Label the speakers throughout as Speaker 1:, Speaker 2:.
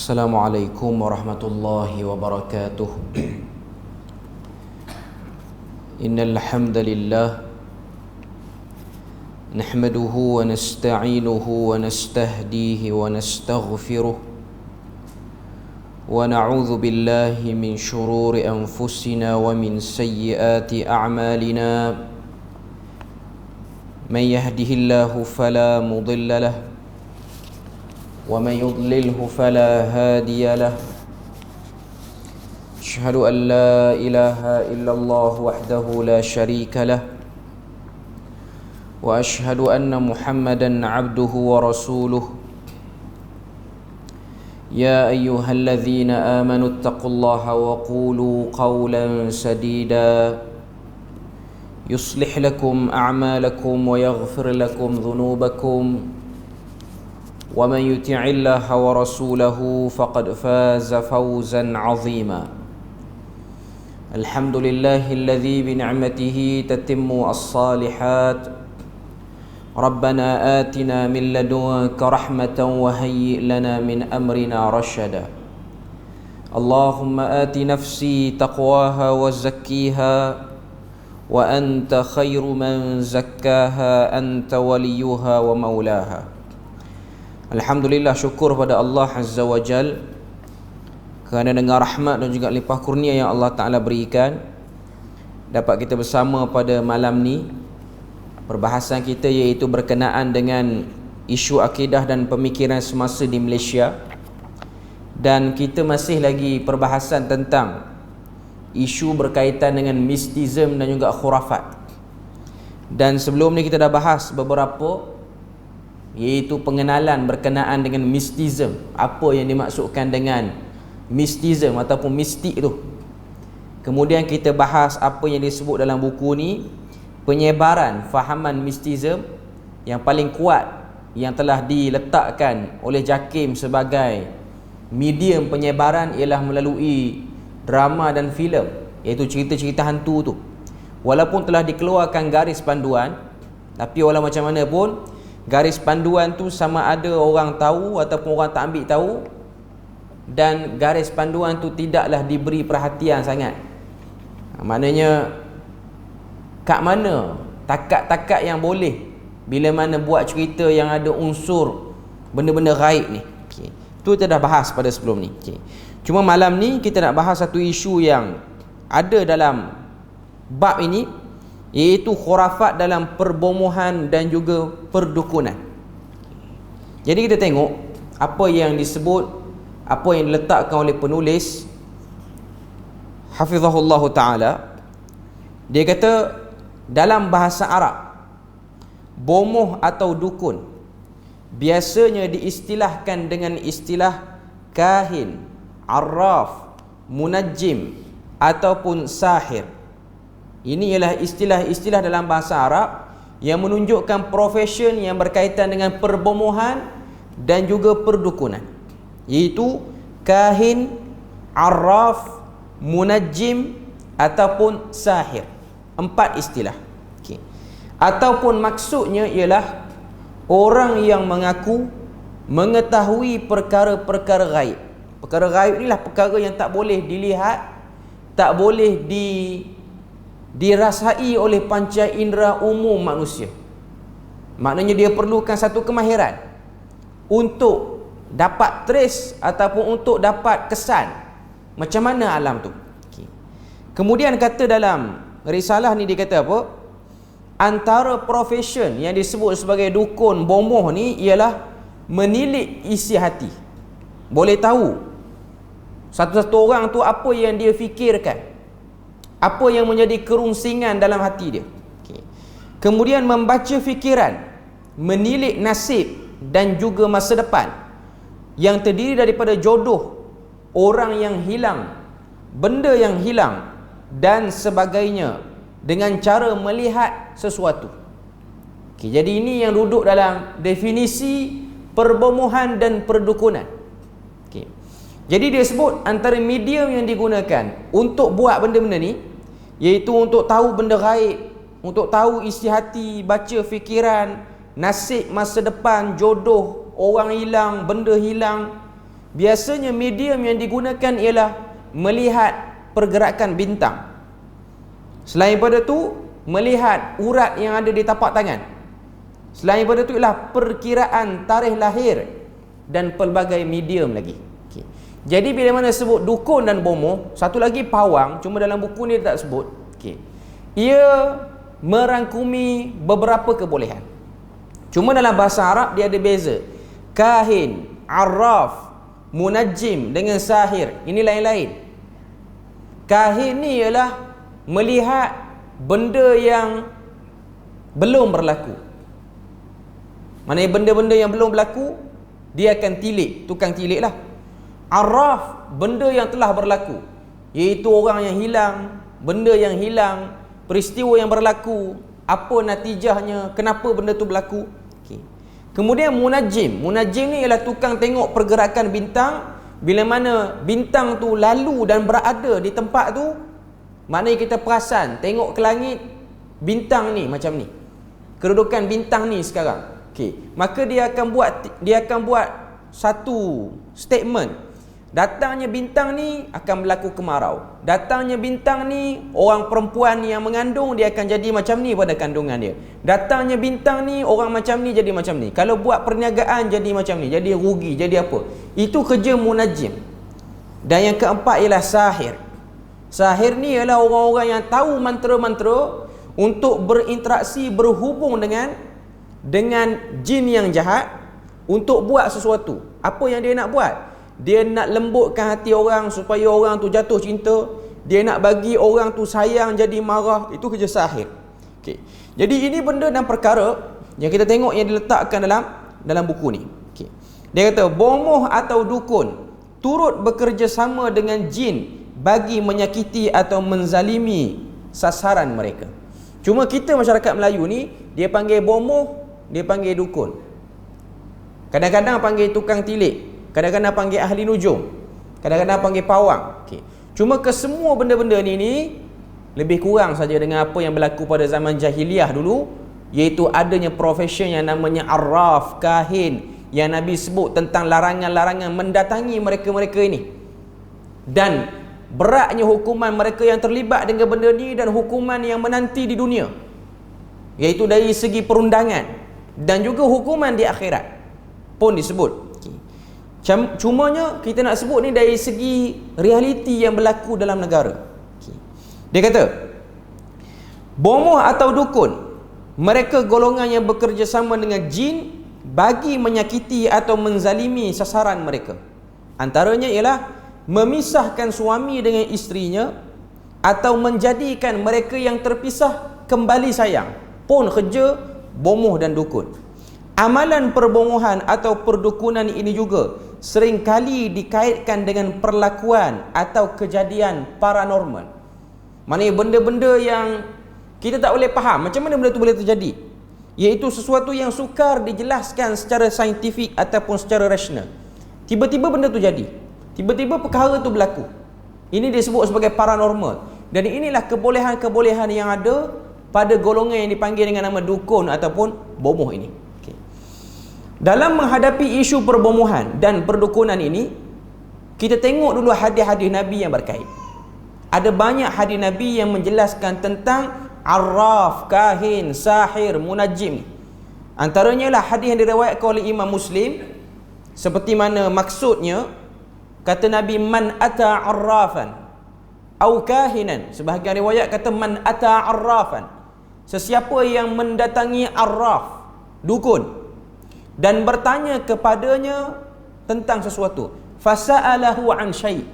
Speaker 1: Assalamualaikum warahmatullahi wabarakatuh. Innal hamdalillah nahmaduhu wa nasta'inuhu wa nastahdihi wa nastaghfiruh wa na'udzu billahi min shururi anfusina wa min sayyiati a'malina. Man yahdihillahu fala mudilla lahu ومن يضلله فلا هادي له. أشهد أن لا إله إلا الله وحده لا شريك له وأشهد أن محمدا عبده ورسوله. يا أيها الذين آمنوا اتقوا الله وقولوا قولا سديدا يصلح لكم أعمالكم ويغفر لكم ذنوبكم ومن يطع الله ورسوله فقد فاز فوزا عظيما. الحمد لله الذي بنعمته تتم الصالحات. ربنا آتنا من لدنك رحمة وهيئ لنا من أمرنا رشدا. اللهم آت نفسي تقواها وزكيها وأنت خير من زكاها أنت وليها ومولاها. Alhamdulillah, syukur pada Allah Azza wa Jal kerana dengan rahmat dan juga limpah kurnia yang Allah Ta'ala berikan, dapat kita bersama pada malam ni. Perbahasan kita iaitu berkenaan dengan isu akidah dan pemikiran semasa di Malaysia. Dan kita masih lagi perbahasan tentang isu berkaitan dengan mistism dan juga khurafat. Dan sebelum ni kita dah bahas beberapa, iaitu pengenalan berkenaan dengan mistism. Apa yang dimaksudkan dengan mistism ataupun mistik tu. Kemudian kita bahas apa yang disebut dalam buku ni, penyebaran fahaman mistism yang paling kuat yang telah diletakkan oleh JAKIM sebagai medium penyebaran ialah melalui drama dan filem, iaitu cerita-cerita hantu tu. Walaupun telah dikeluarkan garis panduan, tapi walau macam mana pun garis panduan tu sama ada orang tahu ataupun orang tak ambil tahu, dan garis panduan tu tidaklah diberi perhatian sangat. Maknanya kat mana takat-takat yang boleh bila mana buat cerita yang ada unsur benda-benda gaib ni. Okay. Tu kita dah bahas pada sebelum ni. Okay. Cuma malam ni kita nak bahas satu isu yang ada dalam bab ini, iaitu khurafat dalam perbomohan dan juga perdukunan. Jadi kita tengok apa yang disebut, apa yang diletakkan oleh penulis hafizahullah ta'ala. Dia kata dalam bahasa Arab, bomoh atau dukun biasanya diistilahkan dengan istilah kahin, arraf, munajjim ataupun sahir. Ini ialah istilah-istilah dalam bahasa Arab yang menunjukkan profession yang berkaitan dengan perbomohan dan juga perdukunan, iaitu kahin, arraf, munajjim ataupun sahir. 4 istilah. Okay. Ataupun maksudnya ialah orang yang mengaku mengetahui perkara-perkara gaib. Perkara gaib inilah perkara yang tak boleh dilihat, tak boleh dirasai oleh panca indera umum manusia. Maknanya dia perlukan satu kemahiran untuk dapat trace ataupun untuk dapat kesan macam mana alam tu. Okay. Kemudian kata dalam risalah ni, dia kata apa? Antara profession yang disebut sebagai dukun bomoh ni ialah menilik isi hati. Boleh tahu satu-satu orang tu apa yang dia fikirkan, apa yang menjadi kerungsingan dalam hati dia. Okay. Kemudian membaca fikiran, menilik nasib dan juga masa depan yang terdiri daripada jodoh, orang yang hilang, benda yang hilang dan sebagainya dengan cara melihat sesuatu. Okay. Jadi ini yang duduk dalam definisi perbomohan dan perdukunan. Okay. Jadi dia sebut antara medium yang digunakan untuk buat benda-benda ni, iaitu untuk tahu benda gaib, untuk tahu isi hati, baca fikiran, nasib masa depan, jodoh, orang hilang, benda hilang, biasanya medium yang digunakan ialah melihat pergerakan bintang. Selain daripada tu, melihat urat yang ada di tapak tangan. Selain daripada tu ialah perkiraan tarikh lahir dan pelbagai medium lagi. Okay. Jadi bila mana sebut dukun dan bomoh, satu lagi pawang, cuma dalam buku ni tak sebut. Okay. Ia merangkumi beberapa kebolehan. Cuma dalam bahasa Arab dia ada beza. Kahin, arraf, munajjim dengan sahir, ini lain-lain. Kahin ni ialah melihat benda yang belum berlaku. Maknanya benda-benda yang belum berlaku, dia akan tilik, tukang tilik lah. Arraf, benda yang telah berlaku, iaitu orang yang hilang, benda yang hilang, peristiwa yang berlaku, apa natijahnya, kenapa benda tu berlaku. Okay. Kemudian munajjim. Munajjim ni ialah tukang tengok pergerakan bintang. Bila mana bintang tu lalu dan berada di tempat tu, maknanya kita perasan, tengok ke langit, bintang ni macam ni, kedudukan bintang ni sekarang. Okay. Maka dia akan buat satu statement. Datangnya bintang ni akan berlaku kemarau. Datangnya bintang ni, orang perempuan yang mengandung dia akan jadi macam ni pada kandungan dia. Datangnya bintang ni, orang macam ni jadi macam ni. Kalau buat perniagaan jadi macam ni, jadi rugi, jadi apa. Itu kerja munajjim. Dan yang keempat ialah sahir. Sahir ni ialah orang-orang yang tahu mantra-mantra untuk berinteraksi, berhubung dengan jin yang jahat untuk buat sesuatu. Apa yang dia nak buat? Dia nak lembutkan hati orang supaya orang tu jatuh cinta. Dia nak bagi orang tu sayang jadi marah. Itu kerja sahir. Okay. Jadi ini benda dan perkara yang kita tengok yang diletakkan dalam buku ni. Okay. Dia kata bomoh atau dukun turut bekerjasama dengan jin bagi menyakiti atau menzalimi sasaran mereka. Cuma kita masyarakat Melayu ni, dia panggil bomoh, dia panggil dukun. Kadang-kadang panggil tukang tilik, kadang-kadang panggil ahli nujum, kadang-kadang panggil pawang. Okay. Cuma kesemua benda-benda ni lebih kurang saja dengan apa yang berlaku pada zaman jahiliah dulu, iaitu adanya profession yang namanya arraf, kahin, yang Nabi sebut tentang larangan-larangan mendatangi mereka-mereka ini. Dan beratnya hukuman mereka yang terlibat dengan benda ni dan hukuman yang menanti di dunia, iaitu dari segi perundangan dan juga hukuman di akhirat pun disebut. Cumanya kita nak sebut ni dari segi realiti yang berlaku dalam negara. Dia kata bomoh atau dukun, mereka golongan yang bekerjasama dengan jin bagi menyakiti atau menzalimi sasaran mereka. Antaranya ialah memisahkan suami dengan isterinya atau menjadikan mereka yang terpisah kembali sayang, pun kerja bomoh dan dukun. Amalan perbomohan atau perdukunan ini juga seringkali dikaitkan dengan perlakuan atau kejadian paranormal. Maknanya benda-benda yang kita tak boleh faham macam mana benda tu boleh terjadi, iaitu sesuatu yang sukar dijelaskan secara saintifik ataupun secara rasional. Tiba-tiba benda tu jadi, tiba-tiba perkara tu berlaku. Ini disebut sebagai paranormal. Dan inilah kebolehan-kebolehan yang ada pada golongan yang dipanggil dengan nama dukun ataupun bomoh ini. Dalam menghadapi isu perbomohan dan perdukunan ini, kita tengok dulu hadis-hadis Nabi yang berkait. Ada banyak hadis Nabi yang menjelaskan tentang arraf, kahin, sahir, munajjim. Antaranya lah hadis yang diriwayatkan oleh Imam Muslim, seperti mana maksudnya, kata Nabi, man ata arrafan au kahinan. Sebahagian riwayat kata man ata arrafan, sesiapa yang mendatangi arraf, dukun, dan bertanya kepadanya tentang sesuatu, fasa'alahu an syai',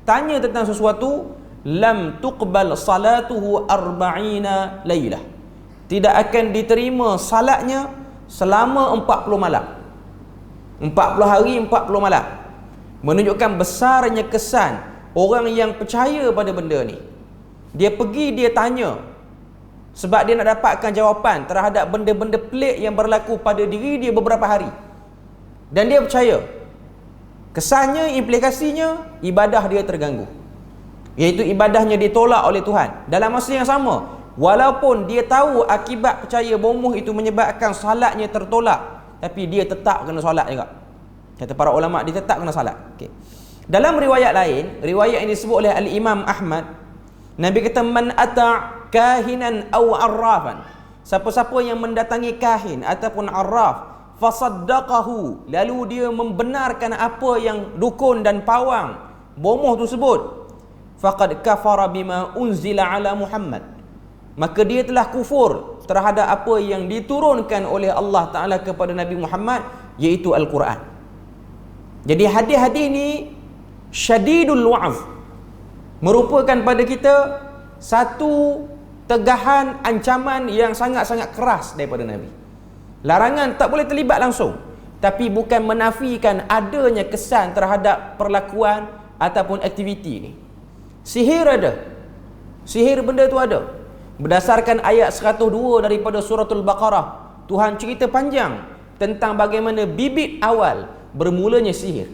Speaker 1: tanya tentang sesuatu, lam tuqbal salatuhu arba'ina laylah, tidak akan diterima salatnya selama 40 malam. 40 hari 40 malam. Menunjukkan besarnya kesan orang yang percaya pada benda ni. Dia pergi, dia tanya sebab dia nak dapatkan jawapan terhadap benda-benda pelik yang berlaku pada diri dia beberapa hari. Dan dia percaya. Kesannya, implikasinya, ibadah dia terganggu, iaitu ibadahnya ditolak oleh Tuhan. Dalam masa yang sama, walaupun dia tahu akibat percaya bomoh itu menyebabkan salatnya tertolak, tapi dia tetap kena solat juga. Kata para ulama, dia tetap kena salat. Okey. Dalam riwayat lain, riwayat yang disebut oleh Al-Imam Ahmad, Nabi kata, man ata kahinan aw arrafan, siapa-siapa yang mendatangi kahin ataupun arraf, fasaddaqahu, lalu dia membenarkan apa yang dukun dan pawang bomoh tu sebut, faqad kafara bima unzila ala Muhammad, maka dia telah kufur terhadap apa yang diturunkan oleh Allah Ta'ala kepada Nabi Muhammad, iaitu Al-Quran. Jadi hadis-hadis ni syadidul wa'az, merupakan pada kita satu tegahan, ancaman yang sangat-sangat keras daripada Nabi. Larangan tak boleh terlibat langsung, tapi bukan menafikan adanya kesan terhadap perlakuan ataupun aktiviti ni. Sihir ada, sihir benda tu ada. Berdasarkan ayat 102 daripada suratul Baqarah, Tuhan cerita panjang tentang bagaimana bibit awal bermulanya sihir.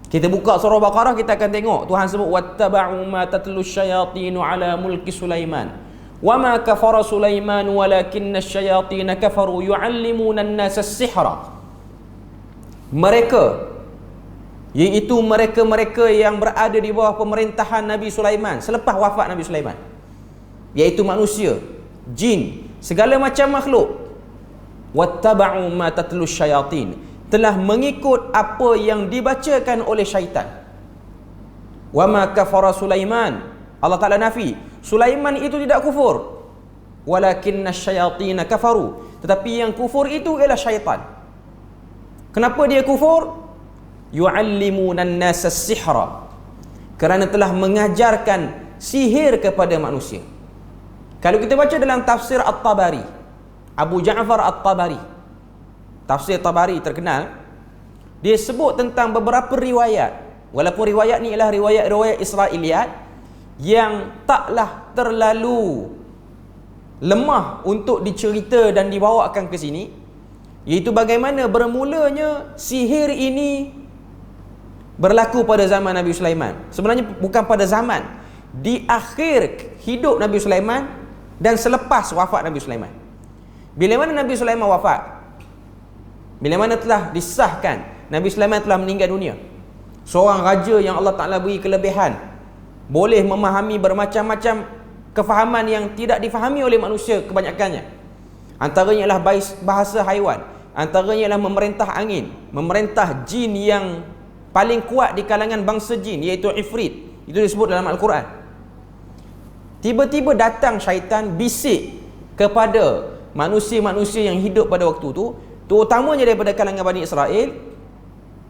Speaker 1: Kita buka surah Baqarah, kita akan tengok Tuhan sebut, wattaba'u ma tatlu syayatinu ala mulki Sulaiman wama kafara Sulaiman walakinna syayatina kafaru yu'allimuna an-nasa as-sihra. Mereka, iaitu mereka-mereka yang berada di bawah pemerintahan Nabi Sulaiman selepas wafat Nabi Sulaiman, iaitu manusia, jin, segala macam makhluk. Wattaba'u ma tatlu syayatin, telah mengikut apa yang dibacakan oleh syaitan. Wama kafara Sulaiman, Allah Ta'ala nafi, Sulaiman itu tidak kufur. Walakinna syayatina kafaru, tetapi yang kufur itu ialah syaitan. Kenapa dia kufur? Yu'allimuna an-nasa as-sihra, kerana telah mengajarkan sihir kepada manusia. Kalau kita baca dalam tafsir At-Tabari, Abu Ja'far At-Tabari, tafsir Tabari terkenal, dia sebut tentang beberapa riwayat, walaupun riwayat ni ialah riwayat-riwayat Israiliyat yang taklah terlalu lemah untuk dicerita dan dibawakan ke sini, iaitu bagaimana bermulanya sihir ini berlaku pada zaman Nabi Sulaiman. Sebenarnya bukan pada zaman, di akhir hidup Nabi Sulaiman dan selepas wafat Nabi Sulaiman. Bila mana Nabi Sulaiman wafat, bila mana telah disahkan Nabi Sulaiman telah meninggal dunia, seorang raja yang Allah Ta'ala beri kelebihan, boleh memahami bermacam-macam kefahaman yang tidak difahami oleh manusia kebanyakannya. Antaranya ialah bahasa haiwan, antaranya ialah memerintah angin, memerintah jin yang paling kuat di kalangan bangsa jin, iaitu Ifrit. Itu disebut dalam Al-Quran. Tiba-tiba datang syaitan bisik kepada manusia-manusia yang hidup pada waktu tu, terutamanya daripada kalangan Bani Israel.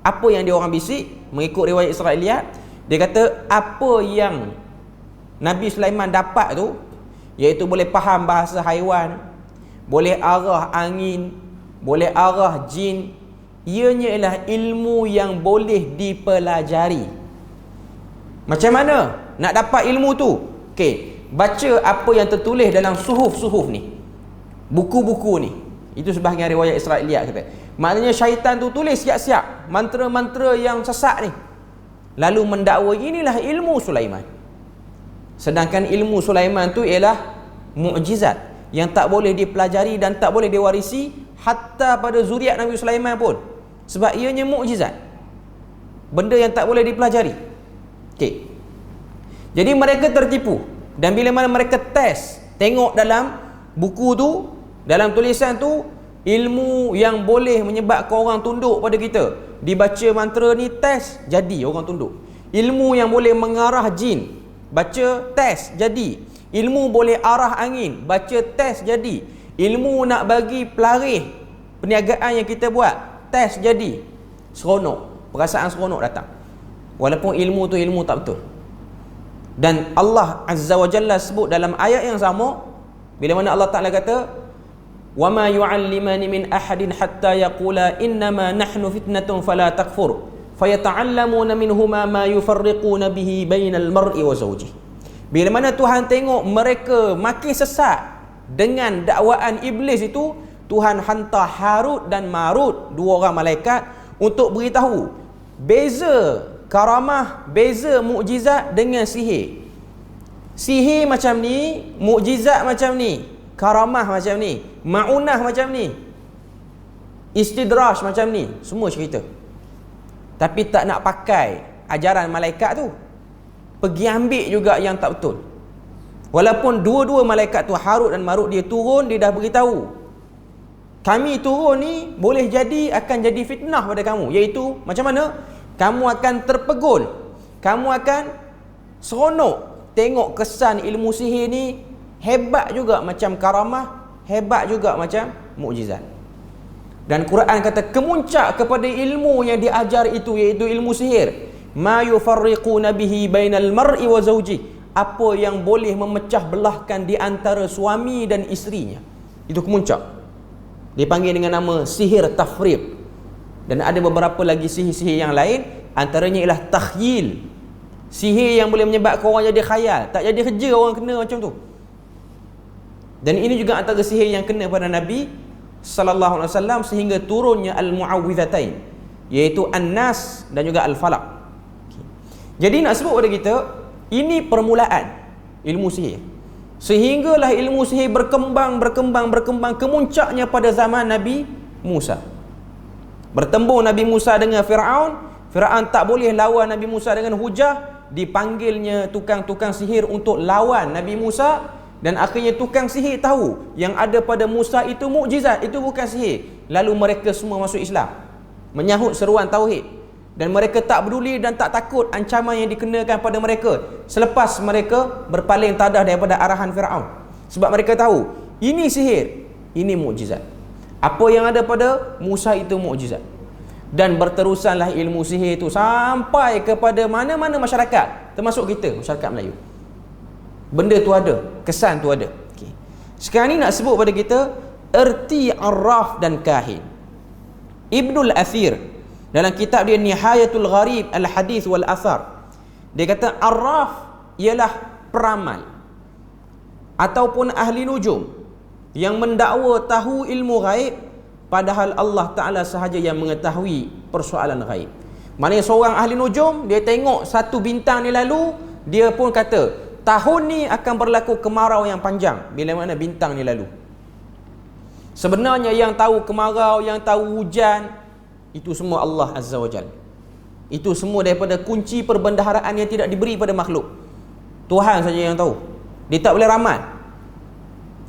Speaker 1: Apa yang dia orang bisik? Mengikut riwayat Israiliyat, dia kata apa yang Nabi Sulaiman dapat tu, iaitu boleh faham bahasa haiwan, boleh arah angin, boleh arah jin, ianya ialah ilmu yang boleh dipelajari. Macam mana nak dapat ilmu tu? Okey, baca apa yang tertulis dalam suhuf-suhuf ni, buku-buku ni. Itu sebahagian riwayat Israiliyat kata. Maknanya syaitan tu tulis siap-siap mantra-mantra yang sesat ni, lalu mendakwa inilah ilmu Sulaiman. Sedangkan ilmu Sulaiman tu ialah mukjizat yang tak boleh dipelajari dan tak boleh diwarisi hatta pada zuriat Nabi Sulaiman pun, sebab ianya mukjizat, benda yang tak boleh dipelajari. Okey. Jadi mereka tertipu, dan bila mana mereka test, tengok dalam buku tu, dalam tulisan tu, ilmu yang boleh menyebabkan orang tunduk pada kita, dibaca mantra ni, test, jadi orang tunduk. Ilmu yang boleh mengarah jin, baca, test, jadi. Ilmu boleh arah angin, baca, test, jadi. Ilmu nak bagi pelarih perniagaan yang kita buat, test, jadi. Seronok, perasaan seronok datang, walaupun ilmu tu ilmu tak betul. Dan Allah Azza wa Jalla sebut dalam ayat yang sama, bila mana Allah Ta'ala kata, وَمَا يُعَلِّمَانِ مِنْ أَحَدٍ حَتَّى يَقُولَا إِنَّمَا نَحْنُ فِتْنَةٌ فَلَا تَكْفُرْ فَيَتَعَلَّمُونَ مِنْهُمَا مَا يُفَرِّقُونَ بِهِ بَيْنَ الْمَرْءِ وَزَوْجِهِ. Bila mana Tuhan tengok mereka makin sesat dengan dakwaan iblis itu, Tuhan hantar Harut dan Marut, dua orang malaikat, untuk beritahu beza karamah, beza mukjizat dengan sihir. Sihir macam ni, mukjizat macam ni, karamah macam ni, maunah macam ni, istidraj macam ni, semua cerita. tapi tak nak pakai ajaran malaikat tu, pergi ambil juga yang tak betul. Walaupun dua-dua malaikat tu, Harut dan Marut, dia turun, dia dah beritahu, kami turun ni boleh jadi akan jadi fitnah pada kamu, iaitu macam mana kamu akan terpegun, kamu akan seronok tengok kesan ilmu sihir ni hebat juga macam karamah, hebat juga macam mukjizat. Dan Quran kata kemuncak kepada ilmu yang diajar itu, iaitu ilmu sihir, ma yufarriquna bihi bainal mar'i wa zawji, apa yang boleh memecah belahkan di antara suami dan isterinya. Itu kemuncak. Dipanggil dengan nama sihir tafriq. Dan ada beberapa lagi sihir-sihir yang lain, antaranya ialah takhyil, sihir yang boleh menyebabkan orang jadi khayal, tak jadi kerja orang kena macam tu. Dan ini juga antara sihir yang kena pada Nabi sallallahu alaihi wasallam sehingga turunnya al-muawwidhatain, iaitu An-Nas dan juga Al-Falaq. Jadi nak sebut pada kita, ini permulaan ilmu sihir. Sehinggalah ilmu sihir berkembang, kemuncaknya pada zaman Nabi Musa. Bertembung Nabi Musa dengan Fir'aun, Fir'aun tak boleh lawan Nabi Musa dengan hujah, dipanggilnya tukang-tukang sihir untuk lawan Nabi Musa, dan akhirnya tukang sihir tahu yang ada pada Musa itu mukjizat, itu bukan sihir. Lalu mereka semua masuk Islam, menyahut seruan tauhid. Dan mereka tak peduli dan tak takut ancaman yang dikenakan pada mereka selepas mereka berpaling tadah daripada arahan Fir'aun. Sebab mereka tahu ini sihir, ini mukjizat. Apa yang ada pada Musa itu mukjizat. Dan berterusanlah ilmu sihir itu sampai kepada mana-mana masyarakat, termasuk kita, masyarakat Melayu. Benda tu ada, kesan tu ada. Okay. Sekarang ni nak sebut pada kita erti arraf dan kahin. Ibnul Athir dalam kitab dia Nihayatul Gharib Al-Hadith wal Athar, dia kata arraf ialah peramal ataupun ahli nujum yang mendakwa tahu ilmu ghaib, padahal Allah Ta'ala sahaja yang mengetahui persoalan ghaib. Maknanya seorang ahli nujum, dia tengok satu bintang ni lalu, dia pun kata tahun ni akan berlaku kemarau yang panjang bila mana bintang ni lalu. Sebenarnya yang tahu kemarau, yang tahu hujan, itu semua Allah Azza wa Jal. Itu semua daripada kunci perbendaharaan yang tidak diberi pada makhluk. Tuhan saja yang tahu. Dia tak boleh ramal.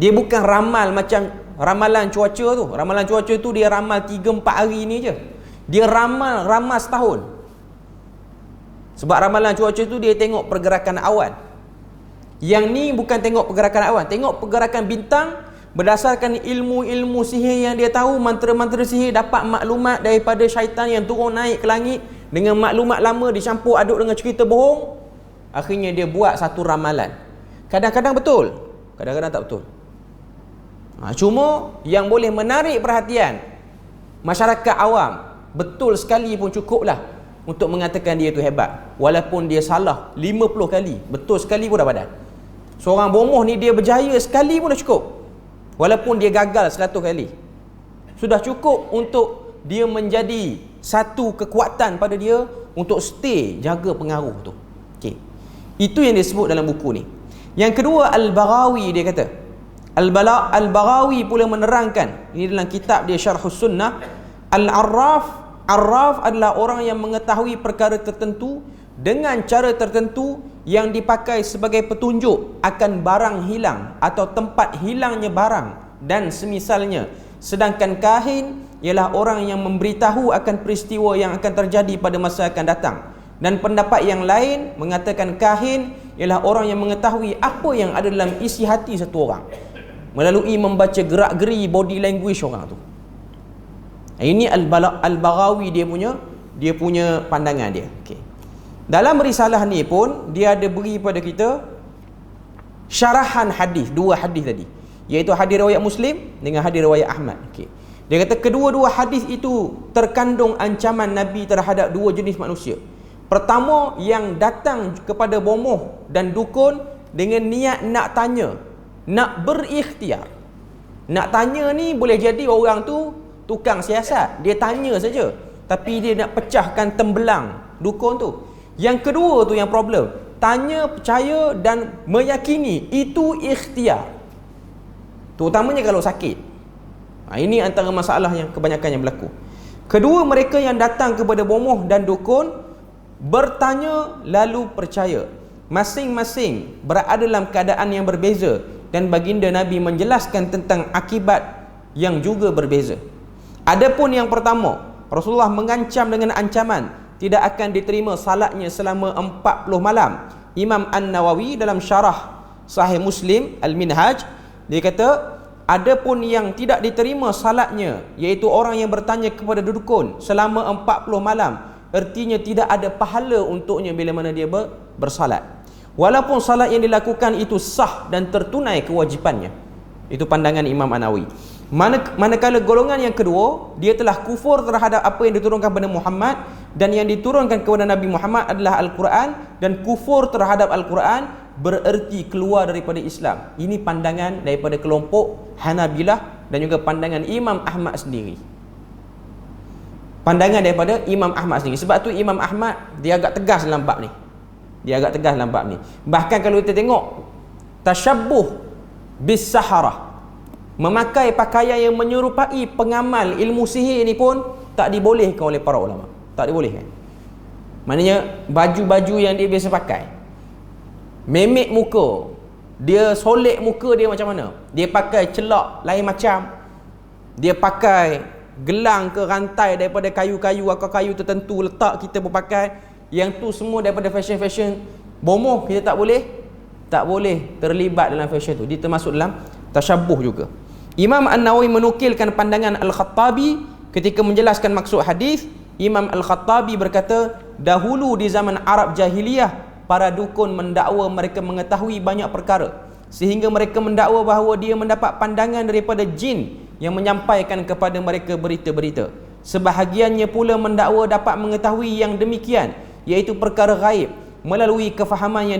Speaker 1: Dia bukan ramal macam ramalan cuaca tu. Ramalan cuaca tu dia ramal 3-4 hari ni je. Dia ramal setahun. Sebab ramalan cuaca tu dia tengok pergerakan awan. Yang ni bukan tengok pergerakan awan, tengok pergerakan bintang. Berdasarkan ilmu-ilmu sihir yang dia tahu, mantra-mantra sihir, dapat maklumat daripada syaitan yang turun naik ke langit dengan maklumat lama dicampur aduk dengan cerita bohong. Akhirnya dia buat satu ramalan. Kadang-kadang betul, kadang-kadang tak betul. Cuma yang boleh menarik perhatian masyarakat awam, betul sekali pun cukuplah untuk mengatakan dia tu hebat. Walaupun dia salah 50 kali, betul sekali pun dah badan. Seorang bomoh ni dia berjaya sekali pun dah cukup. Walaupun dia gagal 100 kali, sudah cukup untuk dia menjadi satu kekuatan pada dia untuk stay, jaga pengaruh tu. Okay. Itu yang disebut dalam buku ni. Yang kedua, Al-Baghawi dia kata, Al-Baghawi pula menerangkan, ini dalam kitab dia Syarhus Sunnah, Arraf adalah orang yang mengetahui perkara tertentu dengan cara tertentu yang dipakai sebagai petunjuk akan barang hilang atau tempat hilangnya barang dan semisalnya. Sedangkan kahin ialah orang yang memberitahu akan peristiwa yang akan terjadi pada masa akan datang. Dan pendapat yang lain mengatakan kahin ialah orang yang mengetahui apa yang ada dalam isi hati satu orang melalui membaca gerak-geri body language orang tu. Ini Al-Baghawi dia punya pandangan dia. Okay. Dalam risalah ni pun dia ada beri pada kita syarahan hadis, dua hadis tadi, iaitu hadis riwayat Muslim dengan hadis riwayat Ahmad. Okay. Dia kata kedua-dua hadis itu terkandung ancaman Nabi terhadap dua jenis manusia. Pertama, yang datang kepada bomoh dan dukun dengan niat nak tanya, nak berikhtiar. Nak tanya ni boleh jadi orang tu tukang siasat, dia tanya saja, tapi dia nak pecahkan tembelang dukun tu. Yang kedua tu yang problem, tanya, percaya dan meyakini, itu ikhtiar, terutamanya kalau sakit. Ini antara masalah yang kebanyakan yang berlaku. Kedua, mereka yang datang kepada bomoh dan dukun bertanya lalu percaya. Masing-masing berada dalam keadaan yang berbeza, dan baginda Nabi menjelaskan tentang akibat yang juga berbeza. Adapun yang pertama, Rasulullah mengancam dengan ancaman tidak akan diterima salatnya selama 40 malam. Imam An-Nawawi dalam syarah Sahih Muslim Al-Minhaj, dia kata, adapun yang tidak diterima salatnya, iaitu orang yang bertanya kepada dukun selama 40 malam, artinya tidak ada pahala untuknya bila mana dia bersalat, walaupun salat yang dilakukan itu sah dan tertunai kewajipannya. Itu pandangan Imam An-Nawawi. Manakala golongan yang kedua, dia telah kufur terhadap apa yang diturunkan kepada Muhammad, dan yang diturunkan kepada Nabi Muhammad adalah Al-Quran, dan kufur terhadap Al-Quran bererti keluar daripada Islam. Ini pandangan daripada kelompok Hanabilah dan juga pandangan Imam Ahmad sendiri. Pandangan daripada Imam Ahmad sendiri. Sebab tu Imam Ahmad dia agak tegas dalam bab ni. Bahkan kalau kita tengok tasyabbuh bis saharah, memakai pakaian yang menyerupai pengamal ilmu sihir ni pun tak dibolehkan oleh para ulama. Tak dibolehkan. Maknanya baju-baju yang dia biasa pakai, memek muka, dia solek muka dia macam mana, dia pakai celak lain macam, dia pakai gelang ke rantai daripada kayu-kayu atau kayu tertentu letak, kita berpakai, yang tu semua daripada fashion bomoh. Kita tak boleh terlibat dalam fashion tu. Dia termasuk dalam tasyabbuh juga. Imam An-Nawawi menukilkan pandangan Al-Khattabi ketika menjelaskan maksud hadis. Imam Al-Khattabi berkata, dahulu di zaman Arab jahiliyah, para dukun mendakwa mereka mengetahui banyak perkara, sehingga mereka mendakwa bahawa dia mendapat pandangan daripada jin yang menyampaikan kepada mereka berita-berita. Sebahagiannya pula mendakwa dapat mengetahui yang demikian, iaitu perkara gaib, melalui kefahaman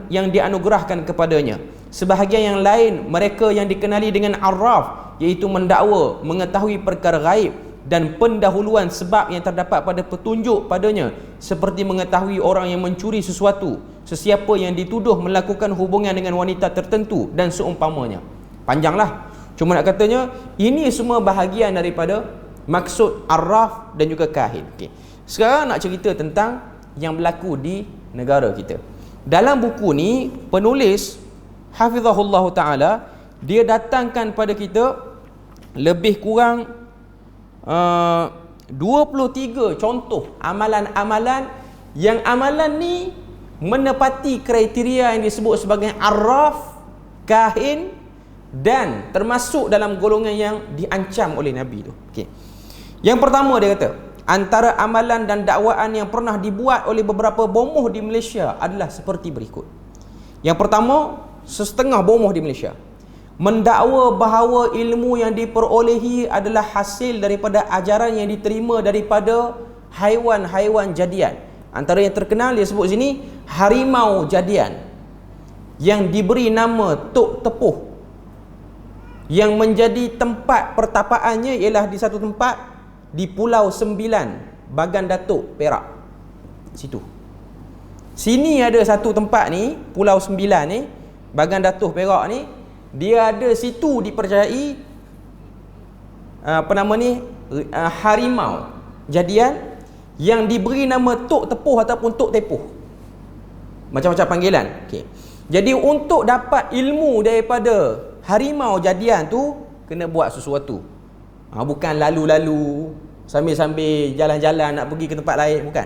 Speaker 1: yang dianugerahkan kepadanya. Sebahagian yang lain, mereka yang dikenali dengan arraf, iaitu mendakwa mengetahui perkara gaib dan pendahuluan sebab yang terdapat pada petunjuk padanya, seperti mengetahui orang yang mencuri sesuatu, sesiapa yang dituduh melakukan hubungan dengan wanita tertentu, dan seumpamanya. Panjanglah. Cuma nak katanya, ini semua bahagian daripada maksud arraf dan juga kahin. Okay. Sekarang nak cerita tentang yang berlaku di negara kita. Dalam buku ni, penulis hafizahullah ta'ala, dia datangkan pada kita lebih kurang 23 contoh amalan-amalan yang amalan ni menepati kriteria yang disebut sebagai arraf, kahin, dan termasuk dalam golongan yang diancam oleh Nabi tu. Okay. Yang pertama dia kata, antara amalan dan dakwaan yang pernah dibuat oleh beberapa bomoh di Malaysia adalah seperti berikut. Yang pertama, setengah bomoh di Malaysia mendakwa bahawa ilmu yang diperolehi adalah hasil daripada ajaran yang diterima daripada haiwan-haiwan jadian. Antara yang terkenal dia sebut sini, harimau jadian yang diberi nama Tok Tepuh, yang menjadi tempat pertapaannya ialah di satu tempat di Pulau Sembilan, Bagan Datuk, Perak. Situ. Sini ada satu tempat ni, Pulau Sembilan ni, Bagan Datuk, Perak ni, dia ada situ dipercayai harimau jadian yang diberi nama Tok Tepuh ataupun Tok Tepuh. Macam-macam panggilan. Okay. Jadi untuk dapat ilmu daripada harimau jadian tu, kena buat sesuatu. Bukan lalu-lalu sambil-sambil jalan-jalan nak pergi ke tempat lain, bukan.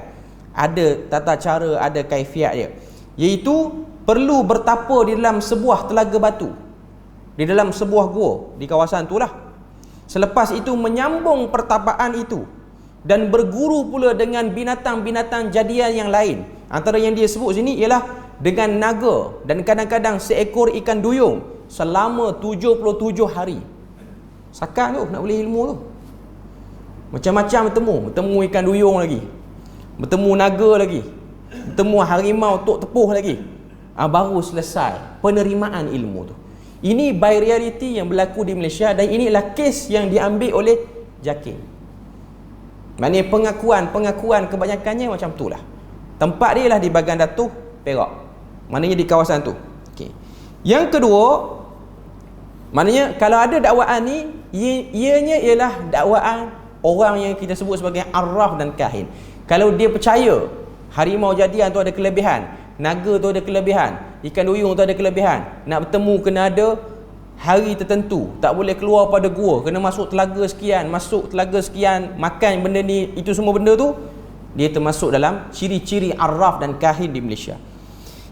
Speaker 1: Ada tata cara, ada kaifiat dia. Iaitu perlu bertapa di dalam sebuah telaga batu, di dalam sebuah gua di kawasan itulah. Selepas itu menyambung pertapaan itu dan berguru pula dengan binatang-binatang jadian yang lain. Antara yang dia sebut sini ialah dengan naga dan kadang-kadang seekor ikan duyung selama 77 hari. Sakan tu nak boleh ilmu tu. Macam-macam bertemu ikan duyung lagi, bertemu naga lagi, bertemu harimau Tok Tepuh lagi. Baru selesai penerimaan ilmu tu. Ini by reality yang berlaku di Malaysia, dan inilah kes yang diambil oleh JAKIM. Maknanya pengakuan kebanyakannya macam itulah. Tempat dia lah di Bagan Datuk, Perak. Maknanya di kawasan tu. Okay. Yang kedua, maknanya kalau ada dakwaan ni, ianya ialah dakwaan orang yang kita sebut sebagai arraf dan kahin. Kalau dia percaya harimau jadian tu ada kelebihan, naga tu ada kelebihan, ikan duyung tu ada kelebihan, nak bertemu kena ada hari tertentu, tak boleh keluar pada gua, kena masuk telaga sekian, makan benda ni, itu semua benda tu dia termasuk dalam ciri-ciri arraf dan kahin di Malaysia.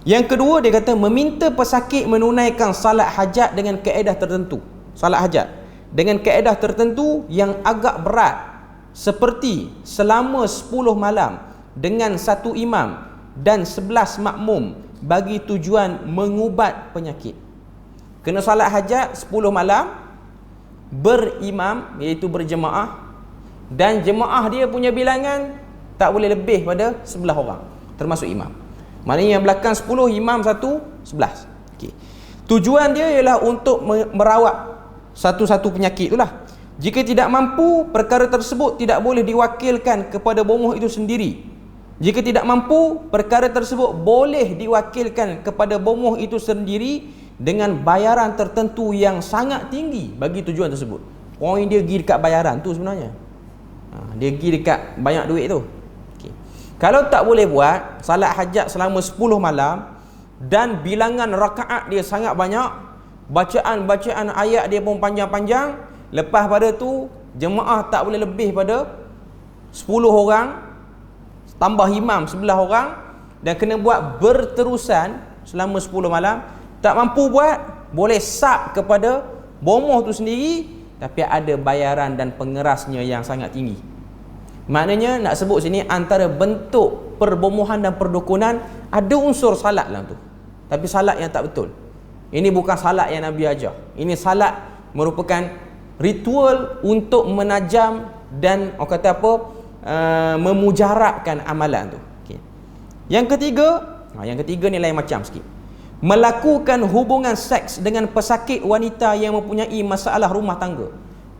Speaker 1: Yang kedua, dia kata meminta pesakit menunaikan salat hajat dengan kaedah tertentu. Salat hajat dengan kaedah tertentu yang agak berat, seperti selama 10 malam dengan satu imam dan 11 makmum bagi tujuan mengubat penyakit. Kena salat hajat 10 malam berimam, iaitu berjemaah, dan jemaah dia punya bilangan tak boleh lebih pada 11 orang termasuk imam. Maknanya yang belakang 10, imam 1, 11. Okay. Tujuan dia ialah untuk merawat satu-satu penyakit itulah. Jika tidak mampu, perkara tersebut tidak boleh diwakilkan kepada bomoh itu sendiri. Jika tidak mampu, perkara tersebut boleh diwakilkan kepada bomoh itu sendiri dengan bayaran tertentu yang sangat tinggi bagi tujuan tersebut. Orang dia pergi dekat bayaran tu sebenarnya. Dia pergi dekat banyak duit tu. Okay. Kalau tak boleh buat salat hajat selama 10 malam dan bilangan rakaat dia sangat banyak, bacaan ayat dia pun panjang-panjang, lepas pada tu jemaah tak boleh lebih pada 10 orang, tambah imam 11 orang, dan kena buat berterusan selama 10 malam. Tak mampu buat, boleh sab kepada bomoh tu sendiri, tapi ada bayaran dan pengerasnya yang sangat tinggi. Maknanya nak sebut sini, antara bentuk perbomohan dan perdukunan ada unsur salat dalam tu, tapi salat yang tak betul. Ini bukan salat yang Nabi ajar. Ini salat merupakan ritual untuk menajam dan orang kata apa, memujarabkan amalan tu. Okay. Yang ketiga ni lain macam sikit. Melakukan hubungan seks dengan pesakit wanita yang mempunyai masalah rumah tangga.